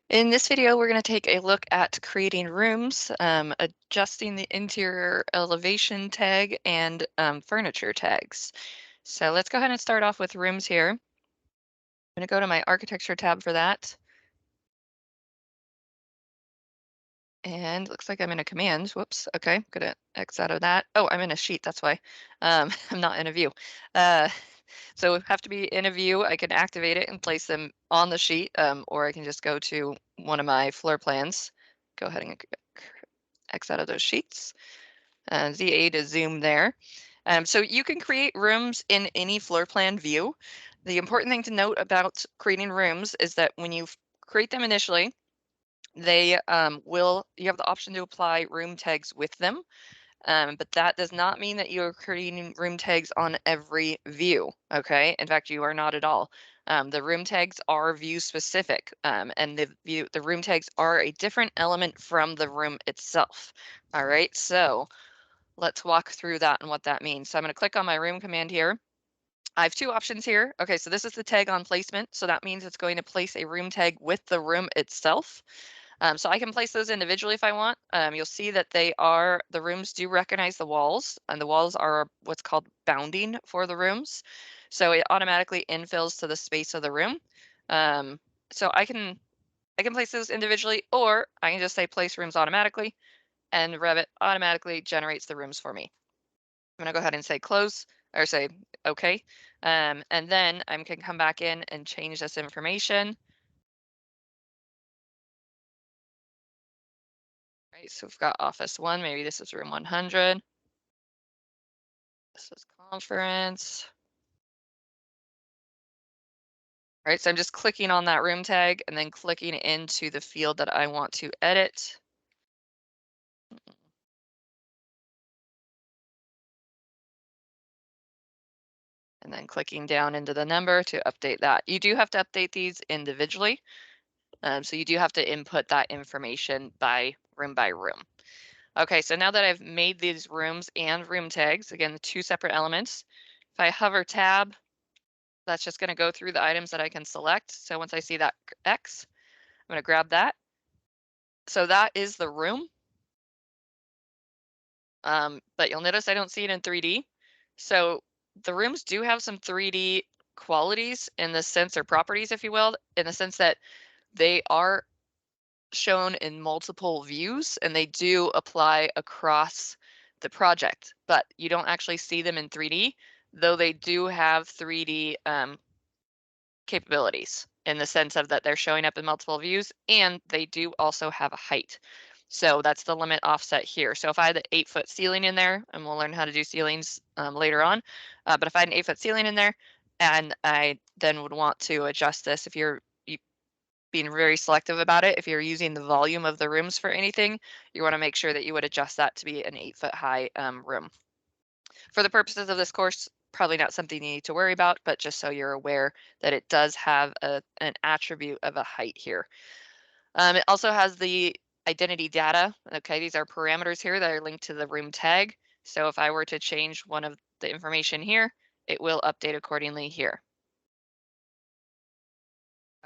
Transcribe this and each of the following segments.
In this video, we're going to take a look at creating rooms, adjusting the interior elevation tag, and furniture tags. So let's go ahead and start off with rooms here. I'm going to go to my architecture tab for that. And looks like I'm in a command. Whoops. Okay, gonna X out of that. Oh, I'm in a sheet. That's why I'm not in a view. Uh, so we have to be in a view. I can activate it and place them on the sheet, or I can just go to one of my floor plans. Go ahead and X out of those sheets. ZA to zoom there. So you can create rooms in any floor plan view. The important thing to note about creating rooms is that when you create them initially, they you have the option to apply room tags with them, but that does not mean that you're creating room tags on every view. Okay, in fact, you are not at all. The room tags are view specific, and the room tags are a different element from the room itself. All right, so let's walk through that and what that means. So I'm going to click on my room command here. I have two options here. Okay, so this is the tag on placement. So that means it's going to place a room tag with the room itself. So I can place those individually if I want. You'll see that the rooms do recognize the walls, and the walls are what's called bounding for the rooms. So it automatically infills to the space of the room. Um, so I can place those individually, or I can just say place rooms automatically, and Revit automatically generates the rooms for me. I'm gonna go ahead and say close, or say okay. And then I can come back in and change this information. Right, so we've got office 1, maybe this is room 100. This is conference. Right, so I'm just clicking on that room tag and then clicking into the field that I want to edit. And then clicking down into the number to update that. You do have to update these individually. So you do have to input that information by room. Okay, so now that I've made these rooms and room tags, again, the two separate elements, if I hover tab, that's just going to go through the items that I can select. So once I see that X, I'm going to grab that. So that is the room. But you'll notice I don't see it in 3D. So the rooms do have some 3D qualities in the sense, or properties, if you will, in the sense that they are shown in multiple views and they do apply across the project, but you don't actually see them in 3D, though they do have 3D capabilities in the sense of that they're showing up in multiple views, and they do also have a height. So that's the limit offset here. So if I had an 8-foot ceiling in there, and we'll learn how to do ceilings later on, but if I had an 8-foot ceiling in there, and I then would want to adjust this, if you're being very selective about it, if you're using the volume of the rooms for anything, you want to make sure that you would adjust that to be an 8-foot high room. For the purposes of this course, probably not something you need to worry about, but just so you're aware that it does have an attribute of a height here. It also has the identity data. Okay, these are parameters here that are linked to the room tag. So if I were to change one of the information here, it will update accordingly here.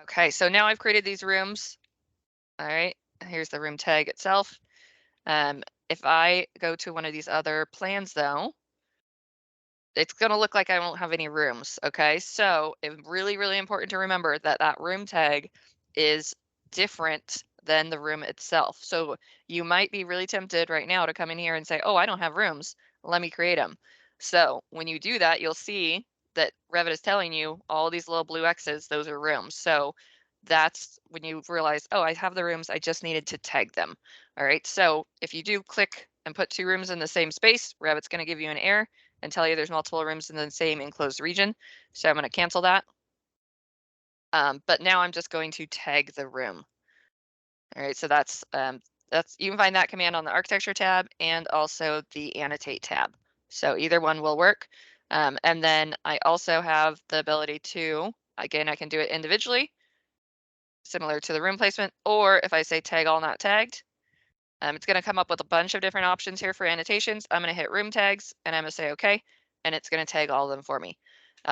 Okay, so now I've created these rooms. All right, here's the room tag itself. If I go to one of these other plans though, it's going to look like I won't have any rooms. Okay, so it's really, really important to remember that that room tag is different than the room itself. So you might be really tempted right now to come in here and say, oh, I don't have rooms. Let me create them. So when you do that, you'll see that Revit is telling you all these little blue X's, those are rooms. So that's when you realize, oh, I have the rooms, I just needed to tag them. All right, so if you do click and put two rooms in the same space, Revit's going to give you an error and tell you there's multiple rooms in the same enclosed region. So I'm going to cancel that. But now I'm just going to tag the room. All right, so that's you can find that command on the architecture tab and also the annotate tab. So either one will work. And then I also have the ability to, again, I can do it individually, similar to the room placement, or if I say tag all not tagged, it's going to come up with a bunch of different options here for annotations. I'm going to hit room tags and I'm going to say okay, and it's going to tag all of them for me.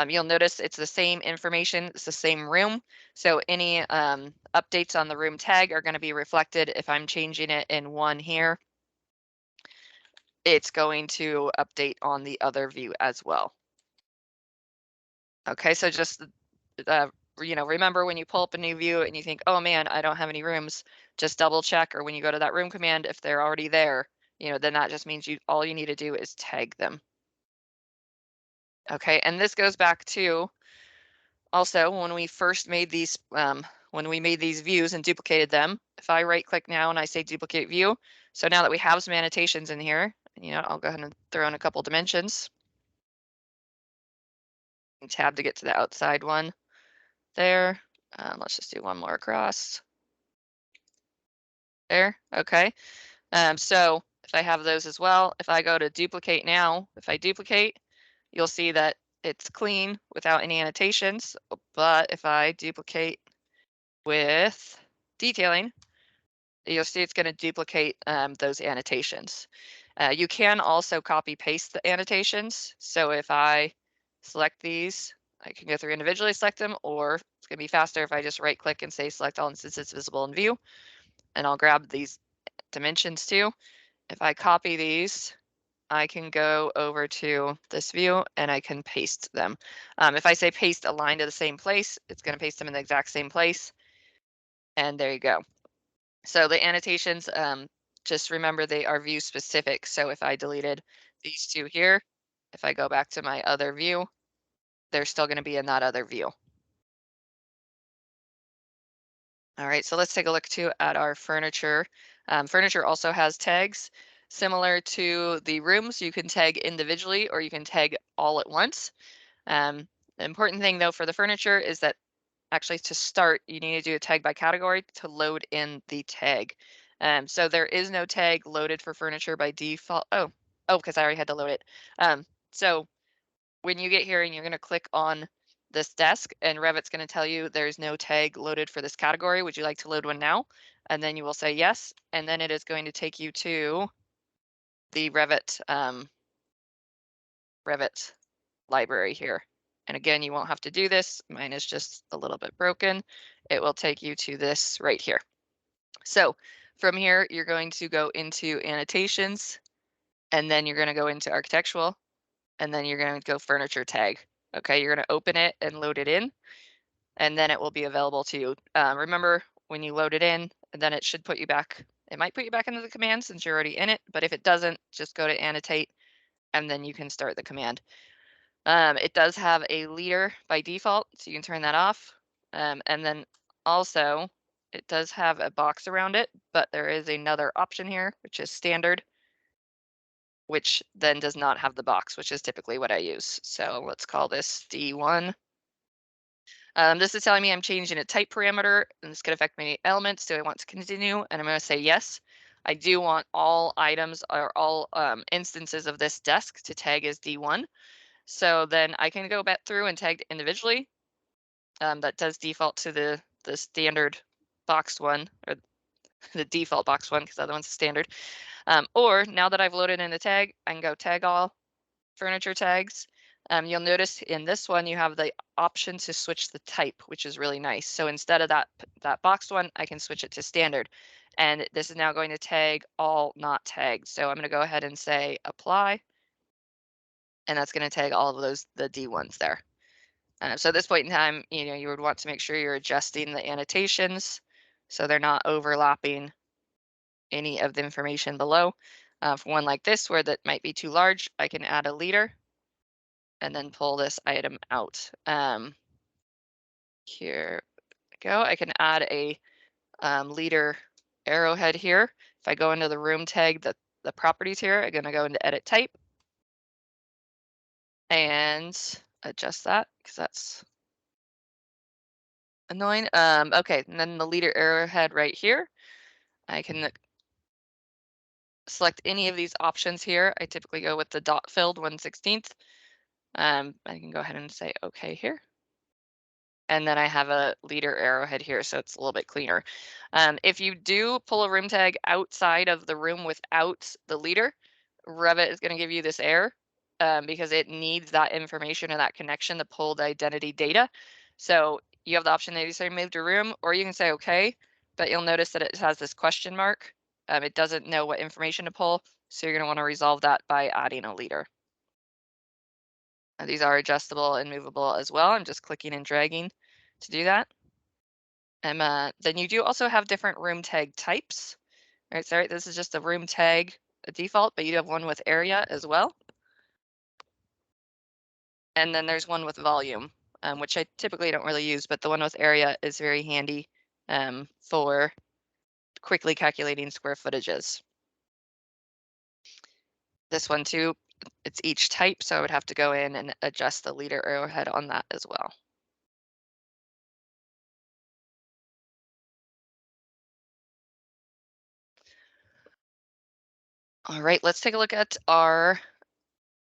You'll notice it's the same information, it's the same room. So any updates on the room tag are going to be reflected. If I'm changing it in one here, it's going to update on the other view as well. Okay, so just remember when you pull up a new view and you think, oh man, I don't have any rooms, just double check, or when you go to that room command, if they're already there, then that just means all you need to do is tag them. Okay, and this goes back to also when we first made these, when we made these views and duplicated them. If I right click now and I say duplicate view, so now that we have some annotations in here, I'll go ahead and throw in a couple dimensions. And tab to get to the outside one there. Let's just do one more across. There, okay. So if I have those as well, if I go to duplicate now, if I duplicate, you'll see that it's clean without any annotations. But if I duplicate with detailing, you'll see it's going to duplicate those annotations. You can also copy paste the annotations. So if I select these, I can go through individually select them, or it's going to be faster if I just right click and say select all instances visible in view, and I'll grab these dimensions too. If I copy these, I can go over to this view and I can paste them. If I say paste align to the same place, it's going to paste them in the exact same place. And there you go. So the annotations, just remember they are view specific. So if I deleted these two here, if I go back to my other view, they're still going to be in that other view. All right, so let's take a look too at our furniture. Furniture also has tags. Similar to the rooms, you can tag individually or you can tag all at once. The important thing though for the furniture is that actually to start, you need to do a tag by category to load in the tag. So there is no tag loaded for furniture by default. Oh, because I already had to load it. So when you get here and you're going to click on this desk and Revit's going to tell you there's no tag loaded for this category. Would you like to load one now? And then you will say yes. And then it is going to take you to the Revit library here. And again, you won't have to do this. Mine is just a little bit broken. It will take you to this right here. So from here, you're going to go into annotations, and then you're going to go into architectural, and then you're going to go furniture tag. Okay, you're going to open it and load it in, and then it will be available to you. Remember, when you load it in, then it should put you back. It might put you back into the command since you're already in it, but if it doesn't, just go to annotate, and then you can start the command. It does have a leader by default, so you can turn that off. And then also, it does have a box around it, but there is another option here, which is standard, which then does not have the box, which is typically what I use. So let's call this D1. This is telling me I'm changing a type parameter, and this could affect many elements. Do I want to continue? And I'm going to say yes. I do want all items or all instances of this desk to tag as D1. So then I can go back through and tag individually. That does default to the standard boxed one, or the default boxed one, because the other one's standard. Or now that I've loaded in the tag, I can go tag all furniture tags. You'll notice in this one, you have the option to switch the type, which is really nice. So instead of that boxed one, I can switch it to standard. And this is now going to tag all not tagged. So I'm going to go ahead and say apply. And that's going to tag all of those, the D1s there. So at this point in time, you would want to make sure you're adjusting the annotations so they're not overlapping any of the information below. For one like this, where that might be too large, I can add a leader and then pull this item out. Here we go. I can add a leader arrowhead here. If I go into the room tag, the properties here, I'm going to go into edit type and adjust that because that's annoying. Okay, and then the leader arrowhead right here. I can select any of these options here. I typically go with the dot filled 1/16. I can go ahead and say okay here. And then I have a leader arrowhead here, so it's a little bit cleaner. If you do pull a room tag outside of the room without the leader, Revit is going to give you this error. because it needs that information or that connection to pull the identity data. So you have the option to either say move to room, or you can say okay, but you'll notice that it has this question mark. It doesn't know what information to pull, so you're going to want to resolve that by adding a leader. These are adjustable and movable as well. I'm just clicking and dragging to do that. And then you do also have different room tag types. All right, sorry, this is just a room tag default, but you have one with area as well. And then there's one with volume, which I typically don't really use, but the one with area is very handy for quickly calculating square footages. This one too, it's each type, so I would have to go in and adjust the leader arrowhead on that as well. All right, let's take a look at our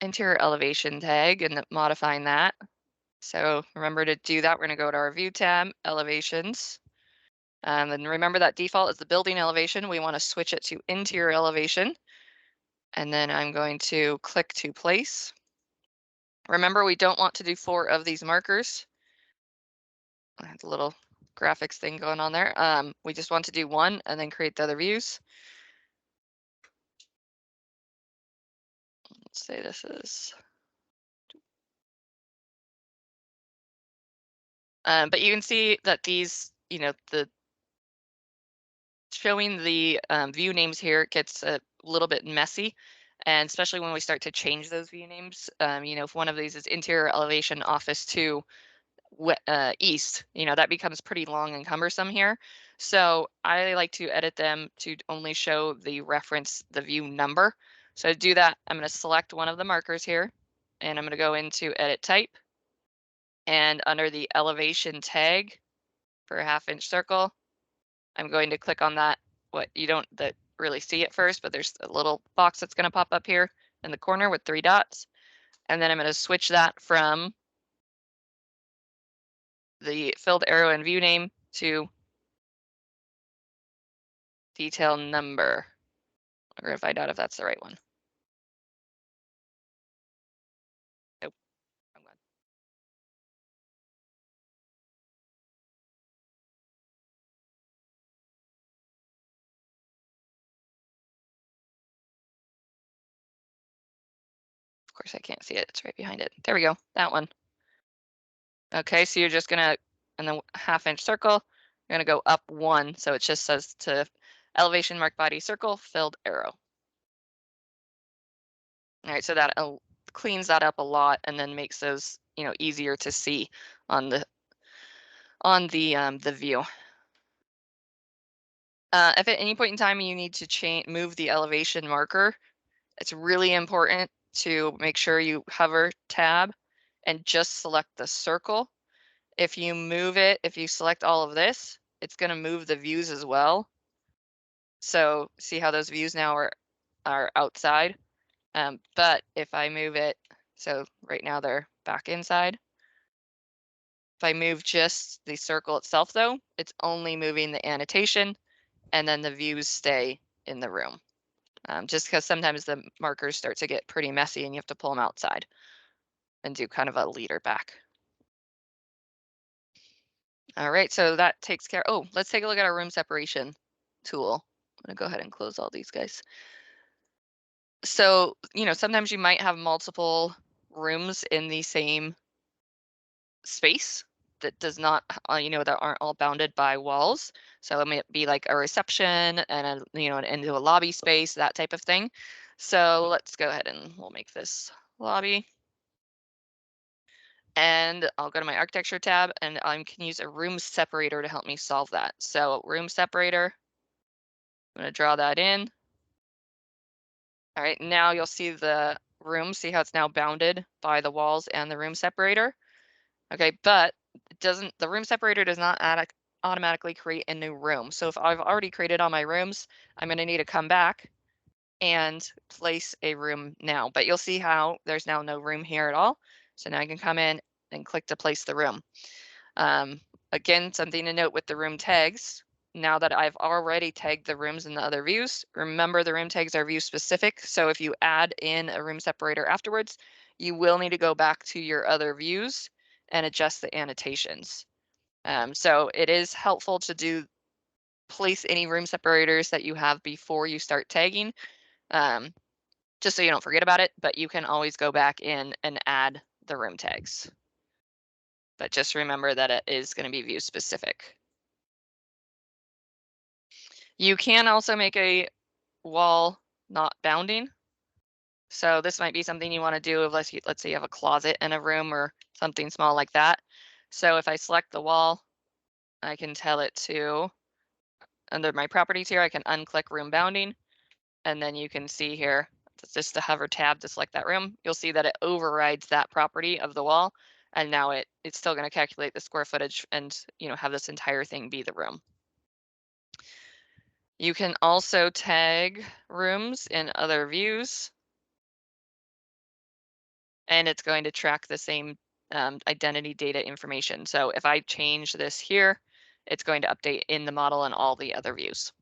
interior elevation tag and modifying that. So remember to do that, we're gonna go to our view tab, elevations. And remember that default is the building elevation. We wanna switch it to interior elevation. And then I'm going to click to place. Remember, we don't want to do 4 of these markers. I have a little graphics thing going on there. We just want to do 1 and then create the other views. Let's say this is. But you can see that these, the showing the view names here gets a little bit messy. And especially when we start to change those view names, if one of these is interior elevation office 2, east, that becomes pretty long and cumbersome here. So I like to edit them to only show the reference, the view number. So to do that, I'm going to select one of the markers here, and I'm going to go into edit type, and under the elevation tag for a 1/2 inch circle, I'm going to click on that. What you don't really see it first, but there's a little box that's going to pop up here in the corner with 3 dots. And then I'm going to switch that from the filled arrow and view name to detail number. We're gonna find out if that's the right one. Nope, wrong one. Of course I can't see it, it's right behind it. There we go, that one. Okay, so you're just gonna, in the 1/2 inch circle, you're gonna go up 1, so it just says to elevation mark body circle, filled arrow. All right, so that cleans that up a lot and then makes those, easier to see on the view. If at any point in time you need to move the elevation marker, it's really important to make sure you hover tab and just select the circle. If you move it, if you select all of this, it's going to move the views as well. So see how those views now are outside. But if I move it, so right now they're back inside. If I move just the circle itself though, it's only moving the annotation, and then the views stay in the room. Just because sometimes the markers start to get pretty messy and you have to pull them outside and do kind of a leader back. All right, so that takes care. Oh, let's take a look at our room separation tool. I'm gonna go ahead and close all these guys. So, sometimes you might have multiple rooms in the same space that does not, that aren't all bounded by walls. So it might be like a reception and into a lobby space, that type of thing. So let's go ahead and we'll make this lobby. And I'll go to my architecture tab and I can use a room separator to help me solve that. So room separator, I'm going to draw that in. All right, now you'll see the room, see how it's now bounded by the walls and the room separator. Okay, but the room separator does not automatically create a new room. So if I've already created all my rooms, I'm going to need to come back and place a room now. But you'll see how there's now no room here at all. So now I can come in and click to place the room. Again, something to note with the room tags, now that I've already tagged the rooms in the other views, remember the room tags are view specific. So if you add in a room separator afterwards, you will need to go back to your other views and adjust the annotations. So it is helpful to place any room separators that you have before you start tagging, just so you don't forget about it, but you can always go back in and add the room tags. But just remember that it is going to be view specific. You can also make a wall not bounding. So this might be something you want to do if let's say you have a closet in a room or something small like that. So if I select the wall, I can tell it to, under my properties here, I can unclick room bounding, and then you can see here, just to hover tab to select that room, you'll see that it overrides that property of the wall, and now it's still going to calculate the square footage and have this entire thing be the room. You can also tag rooms in other views, and it's going to track the same identity data information. So if I change this here, it's going to update in the model and all the other views.